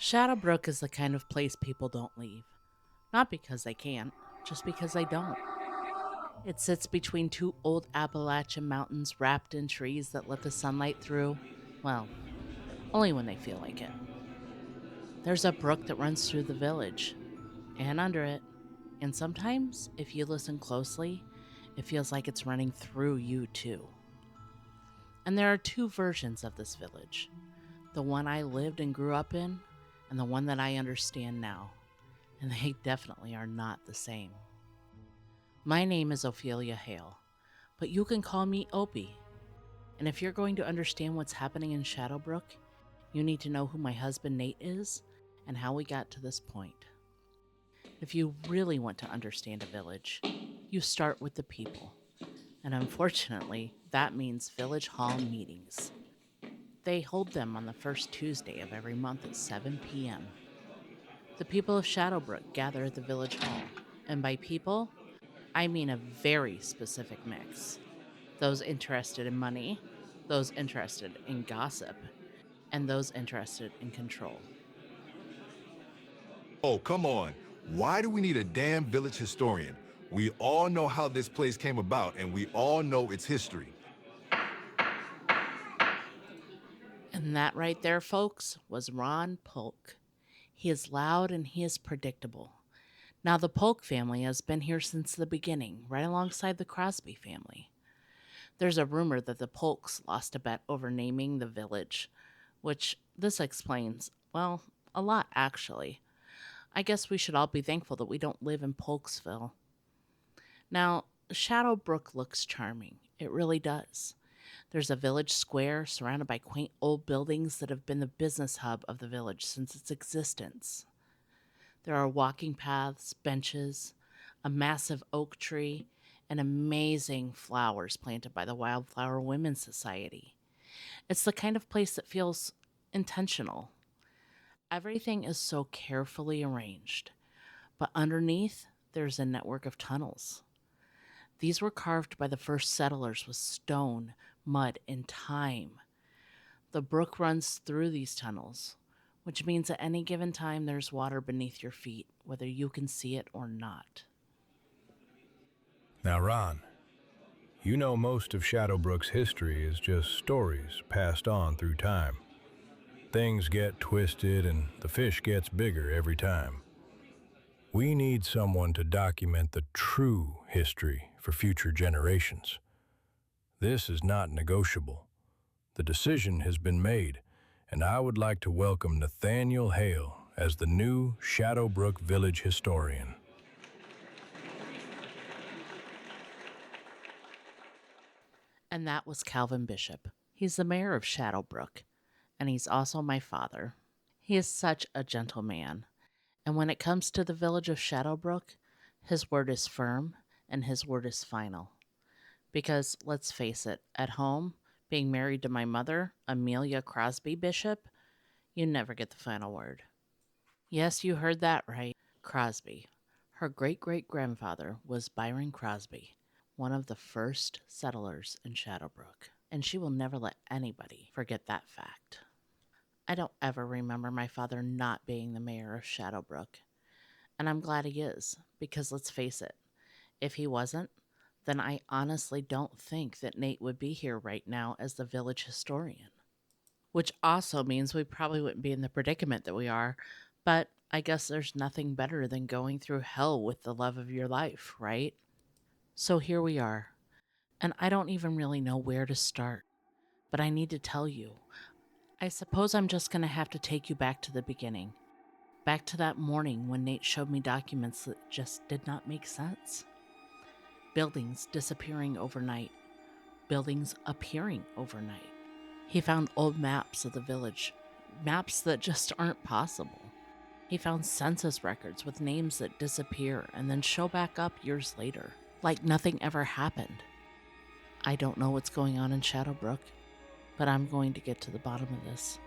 Shadowbrook is the kind of place people don't leave. Not because they can't, just because they don't. It sits between two old Appalachian mountains wrapped in trees that let the sunlight through. Well, only when they feel like it. There's a brook that runs through the village and under it. And sometimes, if you listen closely, it feels like it's running through you too. And there are two versions of this village, the one I lived and grew up in, and the one that I understand now. And they definitely are not the same. My name is Ophelia Hale, but you can call me Opie. And if you're going to understand what's happening in Shadowbrook, you need to know who my husband Nate is and how we got to this point. If you really want to understand a village, you start with the people. And unfortunately, that means village hall meetings. They hold them on the first Tuesday of every month at 7 p.m. The people of Shadowbrook gather at the village hall, and by people, I mean a very specific mix. Those interested in money, those interested in gossip, and those interested in control. Oh, come on. Why do we need a damn village historian? We all know how this place came about, and we all know its history. And that right there, folks, was Ron Polk. He is loud and he is predictable. Now, the Polk family has been here since the beginning, right alongside the Crosby family. There's a rumor that the Polks lost a bet over naming the village, which this explains, well, a lot actually. I guess we should all be thankful that we don't live in Polksville. Now, Shadowbrook looks charming. It really does. There's a village square surrounded by quaint old buildings that have been the business hub of the village since its existence. There are walking paths, benches, a massive oak tree, and amazing flowers planted by the Wildflower Women's Society. It's the kind of place that feels intentional. Everything is so carefully arranged, but underneath, there's a network of tunnels. These were carved by the first settlers with stone, mud, and time. The brook runs through these tunnels, which means at any given time there's water beneath your feet, whether you can see it or not. Now, Ron, you know most of Shadowbrook's history is just stories passed on through time. Things get twisted and the fish gets bigger every time. We need someone to document the true history for future generations. This is not negotiable. The decision has been made, and I would like to welcome Nathaniel Hale as the new Shadowbrook Village historian. And that was Calvin Bishop. He's the mayor of Shadowbrook, and he's also my father. He is such a gentle man, and when it comes to the village of Shadowbrook, his word is firm and his word is final. Because let's face it, at home, being married to my mother, Amelia Crosby Bishop, you never get the final word. Yes, you heard that right. Crosby. Her great great grandfather was Byron Crosby, one of the first settlers in Shadowbrook, and she will never let anybody forget that fact. I don't ever remember my father not being the mayor of Shadowbrook, and I'm glad he is, because let's face it, if he wasn't, then I honestly don't think that Nate would be here right now as the village historian. Which also means we probably wouldn't be in the predicament that we are, but I guess there's nothing better than going through hell with the love of your life, right? So here we are, and I don't even really know where to start, but I need to tell you. I suppose I'm just going to have to take you back to the beginning, back to that morning when Nate showed me documents that just did not make sense. Buildings disappearing overnight, buildings appearing overnight. He found old maps of the village, maps that just aren't possible. He found census records with names that disappear and then show back up years later, like nothing ever happened. I don't know what's going on in Shadowbrook, but I'm going to get to the bottom of this.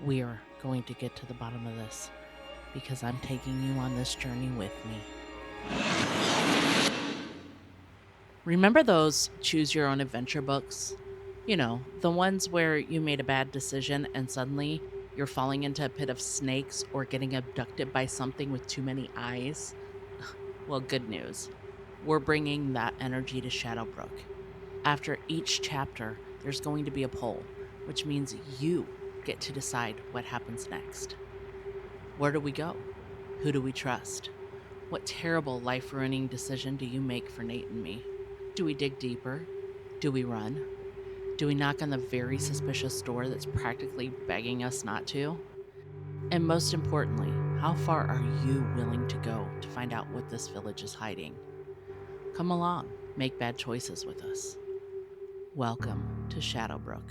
We're going to get to the bottom of this, because I'm taking you on this journey with me. Remember those choose your own adventure books? You know, the ones where you made a bad decision and suddenly You're falling into a pit of snakes or getting abducted by something with too many eyes? Well, good news. We're bringing that energy to Shadowbrook. After each chapter, there's going to be a poll, which means you get to decide what happens next. Where do we go? Who do we trust? What terrible life ruining decision do you make for Nate and me? Do we dig deeper? Do we run? Do we knock on the very suspicious door that's practically begging us not to? And most importantly, how far are you willing to go to find out what this village is hiding? Come along, make bad choices with us. Welcome to Shadowbrook.